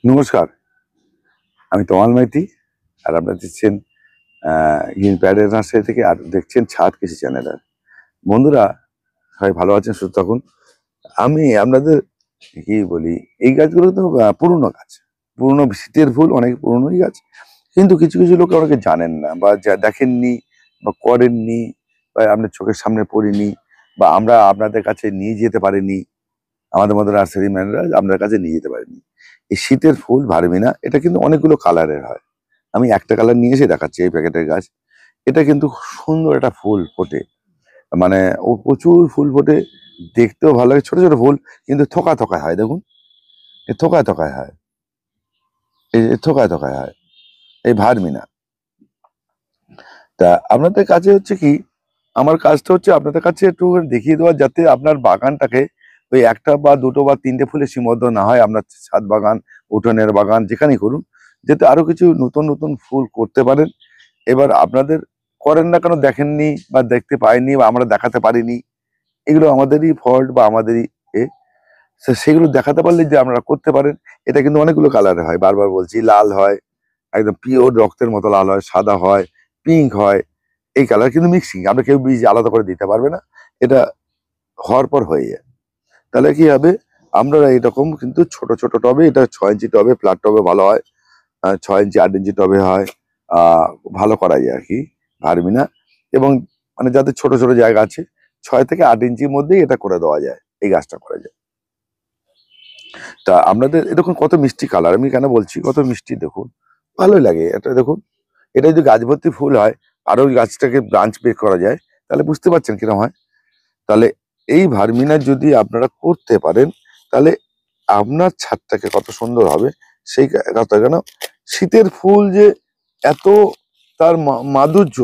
নমস্কার, আমি তমাল মাইতি। আর আপনারা দেখছেন গ্রিন প্যারেড নার্সারি থেকে, আর দেখছেন ছাদ কৃষি চ্যানেলের। বন্ধুরা, সবাই ভালো আছেন, সুস্থ থাকুন। আমি আপনাদের কি বলি, এই গাছগুলো তো পুরনো গাছ, পুরনো শীতের ফুল, অনেক পুরনোই গাছ। কিন্তু কিছু কিছু লোক অনেকে জানেন না, বা যা দেখেননি বা করেননি, বা আপনার চোখের সামনে পড়েনি, বা আমরা আপনাদের কাছে নিয়ে যেতে পারিনি। আমাদের মতো নার্সারি ম্যানরা আপনার কাছে নিয়ে যেতে পারেনি। এই শীতের ফুল ভার্মিনা, এটা কিন্তু অনেকগুলো কালারের হয়। আমি একটা কালার নিয়ে এসে দেখাচ্ছি, এই প্যাকেটের গাছ। এটা কিন্তু খুব সুন্দর একটা ফুল ফোটে, মানে ও প্রচুর ফুল ফোটে, দেখতেও ভালো লাগে। ছোট ছোট ফুল, কিন্তু থোকা থোকায় হয়, দেখুন, এ থোকায় থোকায় হয়, এই যে থোকায় থোকায় হয়, এই ভার্মিনা। তা আপনাদের কাছে হচ্ছে কি, আমার কাজটা হচ্ছে আপনাদের কাছে একটু দেখিয়ে দেওয়া, যাতে আপনার বাগানটাকে ওই একটা বা দুটো বা তিনটে ফুলে সীমাবদ্ধ না হয়। আপনার ছাদ বাগান, উঠোনের বাগান, যেখানেই করুন, যাতে আরো কিছু নতুন নতুন ফুল করতে পারেন। এবার আপনাদের করেন না কেন, দেখেননি বা দেখতে পাইনি, বা আমরা দেখাতে পারিনি, এগুলো আমাদেরই ফল্ট বা আমাদেরই এ। সেগুলো দেখাতে পারলে যে আপনারা করতে পারেন। এটা কিন্তু অনেকগুলো কালারে হয়, বারবার বলছি। লাল হয়, একদম পিওর রক্তের মতো লাল হয়, সাদা হয়, পিঙ্ক হয়। এই কালার কিন্তু মিক্সিং, আমরা কেউ বীজ আলাদা করে দিতে পারবে না। এটা হওয়ার পর হয়ে যায়। তাহলে কি হবে, আমরা এরকম কিন্তু ছোট ছোট টবে, এটা 6 ইঞ্চি টবে, ফ্ল্যাট টবে ভালো হয়। 6 ইঞ্চি 8 ইঞ্চি টবে হয়। ভালো করা যায় আর কি, ভার্মিনা। এবং মানে যাদের ছোট ছোট জায়গা আছে, 6 থেকে 8 ইঞ্চির মধ্যেই এটা করে দেওয়া যায়, এই গাছটা করা যায়। তা আপনাদের এরকম কত মিষ্টি কালার, আমি কেন বলছি কত মিষ্টি, দেখুন, ভালোই লাগে এটা। দেখুন, এটা যদি গাছ ভর্তি ফুল হয়, আরো ওই গাছটাকে ব্রাঞ্চ বের করা যায়, তাহলে বুঝতে পারছেন কিরকম হয়। তাহলে এই ভার্মিনা যদি আপনারা করতে পারেন, তাহলে আপনার ছাদটাকে কত সুন্দর হবে। সেই কথা, কেন শীতের ফুল যে এত তার মাধুর্য,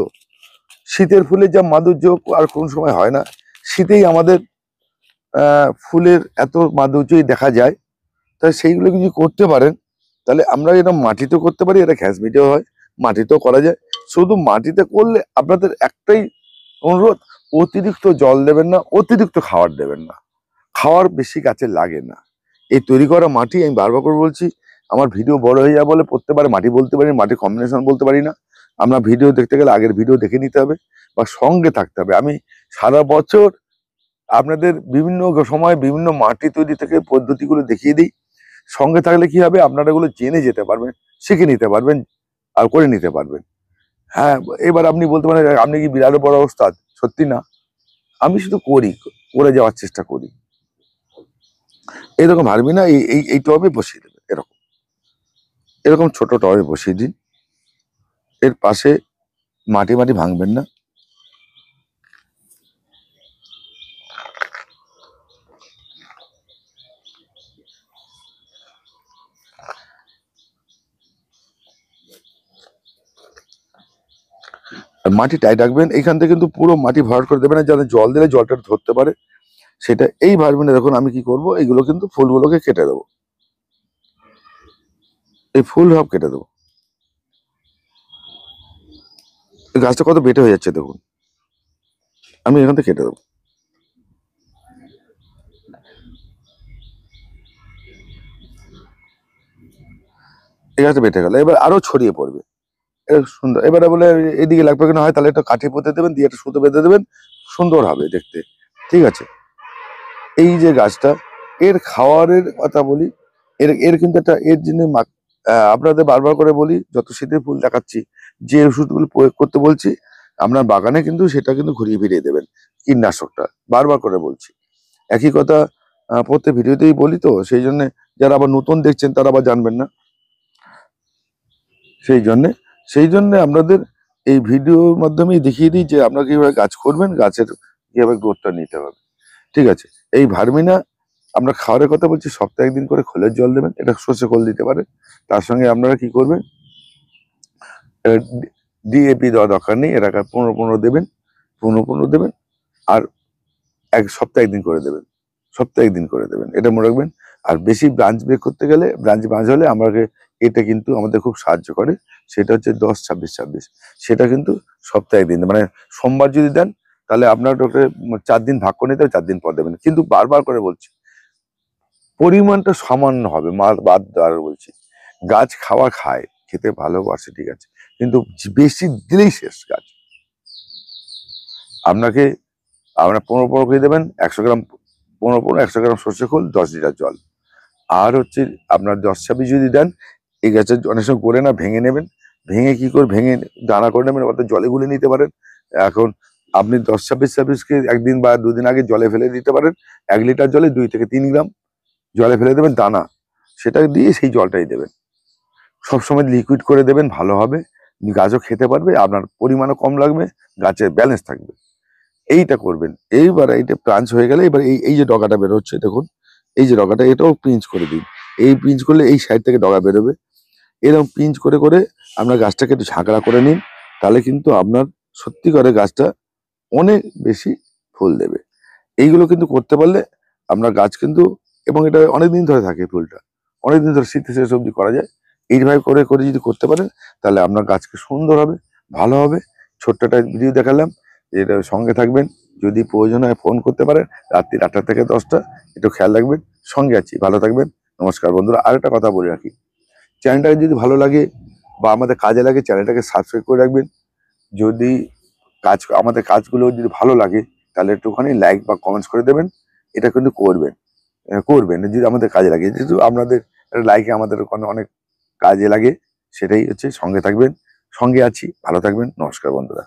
শীতের ফুলের যা মাধুর্য আর কোন সময় হয় না। শীতেই আমাদের ফুলের এত মাধুর্যই দেখা যায়। তাই সেইগুলো যদি করতে পারেন, তাহলে আমরা এটা মাটিতেও করতে পারি, এটা ঘ্যাসমিটেও হয়, মাটিতেও করা যায়। শুধু মাটিতে করলে আপনাদের একটাই অনুরোধ, অতিরিক্ত জল দেবেন না, অতিরিক্ত খাবার দেবেন না। খাওয়ার বেশি গাছে লাগে না। এই তৈরি করা মাটি, আমি বারবার করে বলছি, আমার ভিডিও বড় হয়ে যাবে বলে প্রত্যেকবারে মাটি বলতে পারি, মাটি কম্বিনেশন বলতে পারি না। আমরা ভিডিও দেখতে গেলে আগের ভিডিও দেখে নিতে হবে, বা সঙ্গে থাকতে হবে। আমি সারা বছর আপনাদের বিভিন্ন সময় বিভিন্ন মাটি তৈরি থেকে পদ্ধতিগুলো দেখিয়ে দিই। সঙ্গে থাকলে কি হবে, আপনারা এগুলো জেনে যেতে পারবেন, শিখে নিতে পারবেন, আর করে নিতে পারবেন। হ্যাঁ, এবার আপনি বলতে পারেন, আপনি কি বিরাট বড় ওস্তাদ? সত্যি না, আমি শুধু করি, করে যাওয়ার চেষ্টা করি। এরকম হারবি না, এই এই এই টবে বসিয়ে দেবেন, এরকম এরকম ছোট টবে বসিয়ে দিন। এর পাশে মাটি মাটি ভাঙবেন না। আর মাটি টাইট রাখবেন। এখান থেকে কিন্তু পুরো মাটি ভরাট করে দেবেন না, যাতে জল দিলে জলটা ধরতে পারে। সেটা এই ভার্মিনে দেখুন আমি কি করব, এইগুলো কিন্তু ফুলগুলোকে কেটে দেবো, এই ফুল সব কেটে দেবো। এই গাছটা কত বেটে হয়ে যাচ্ছে দেখুন, আমি এখান থেকে কেটে দেবো। এই গাছটা বেটে গেল, এবার আরো ছড়িয়ে পড়বে। সুন্দর। এবারে বলে এদিকে লাগবে কেন হয়, তাহলে একটা কাঠি পুঁতে দেবেন, দিয়ে একটা সুতো বেঁধে দেবেন, সুন্দর হবে দেখতে। ঠিক আছে। এই যে গাছটা, এর খাওয়ারের কথা বলি, এর এর কিন্তু একটা এর জন্য আপনাদের বারবার করে বলি, যত শীতের ফুল দেখাচ্ছি, যে ওষুধগুলো প্রয়োগ করতে বলছি, আপনার বাগানে কিন্তু সেটা কিন্তু ঘুরিয়ে ফিরিয়ে দেবেন, কীটনাশকটা। বারবার করে বলছি একই কথা, প্রত্যেক ভিডিওতেই বলি, তো সেই জন্য যারা আবার নতুন দেখছেন তারা আবার জানবেন না। সেই জন্যে সেই জন্যে আপনাদের এই ভিডিওর মাধ্যমেই দেখিয়ে দিই যে আপনারা কিভাবে গাছ করবেন, গাছের কিভাবে গ্রোথটা নিতে হবে। ঠিক আছে। এই ভার্মিনা আমরা খাওয়ারের কথা বলছি, সপ্তাহে একদিন করে খোলের জল দেবেন, এটা সর্ষে খোল দিতে পারে। তার সঙ্গে আপনারা কি করবেন, ডিএপি দেওয়া দরকার নেই, এটাকে 15-15 দেবেন, 15-15 দেবেন। আর এক সপ্তাহে একদিন করে দেবেন, সপ্তাহে একদিন করে দেবেন, এটা মনে রাখবেন। আর বেশি ব্রাঞ্চ ব্রেক করতে গেলে, ব্রাঞ্চ হলে আমাকে, এটা কিন্তু আমাদের খুব সাহায্য করে। সেটা হচ্ছে 10-26-26, সেটা কিন্তু সপ্তাহে একদিন, মানে সোমবার যদি দেন, তাহলে আপনার ওকে 4 দিন ভাগ করে নিতে হবে, 4 দিন পর দেবেন। কিন্তু বারবার করে বলছি, পরিমাণটা সামান্য হবে, মাল বাদ দেওয়ার বলছি। গাছ খাওয়া খায়, খেতে ভালোবাসে, ঠিক আছে, কিন্তু বেশি দিলেই শেষ গাছ। আপনাকে আপনার 15 করে দেবেন, 100 গ্রাম 100 গ্রাম সর্ষে খোল, 10 লিটার জল। আর হচ্ছে আপনার 10-26 যদি দেন, এই গাছের অনেক সময় গলে না, ভেঙে নেবেন, ভেঙে কি করে ভেঙে দানা করে নেবেন, অর্থাৎ জলে গুলে নিতে পারেন। এখন আপনি 10-26-26কে একদিন বা দুদিন আগে জলে ফেলে দিতে পারেন। 1 লিটার জলে 2 থেকে 3 গ্রাম জলে ফেলে দেবেন দানা, সেটা দিয়ে সেই জলটাই দেবেন। সবসময় লিকুইড করে দেবেন, ভালো হবে, গাছও খেতে পারবে, আপনার পরিমাণও কম লাগবে, গাছের ব্যালেন্স থাকবে। এইটা করবেন। এইবার এইটা প্রাঞ্চ হয়ে গেলে এবার এই এই যে ডগাটা বেরোচ্ছে দেখুন, এই যে ডগাটা, এটাও পিঞ্চ করে দিন। এই পিঞ্চ করলে এই সাইড থেকে ডগা বেরোবে। এরকম পিঞ্চ করে করে আপনার গাছটাকে একটু ঝাঁকড়া করে নিন, তাহলে কিন্তু আপনার সত্যি করে গাছটা অনেক বেশি ফুল দেবে। এইগুলো কিন্তু করতে পারলে আপনার গাছ কিন্তু, এবং এটা অনেকদিন ধরে থাকে ফুলটা, অনেকদিন ধরে শীত শেষ অবধি করা যায়। এইভাবে করে করে যদি করতে পারেন, তাহলে আপনার গাছকে সুন্দর হবে, ভালো হবে। ছোট্ট একটা ভিডিও দেখালাম, এটা সঙ্গে থাকবেন। যদি প্রয়োজন হয় ফোন করতে পারেন, রাত্রি 8টা থেকে 10টা। একটু খেয়াল রাখবেন, সঙ্গে আছি, ভালো থাকবেন। নমস্কার বন্ধুরা। আরেকটা কথা বলে রাখি, চ্যানেলটাকে যদি ভালো লাগে বা আমাদের কাজে লাগে, চ্যানেলটাকে সাবস্ক্রাইব করে রাখবেন। যদি আমাদের কাজগুলো যদি ভালো লাগে, তাহলে একটুখানি লাইক বা কমেন্টস করে দেবেন। এটা কিন্তু করবেন, করবেন যদি আমাদের কাজে লাগে, যেহেতু আপনাদের লাইকে আমাদের ওখানে অনেক কাজে লাগে। সেটাই হচ্ছে, সঙ্গে থাকবেন, সঙ্গে আছি, ভালো থাকবেন। নমস্কার বন্ধুরা।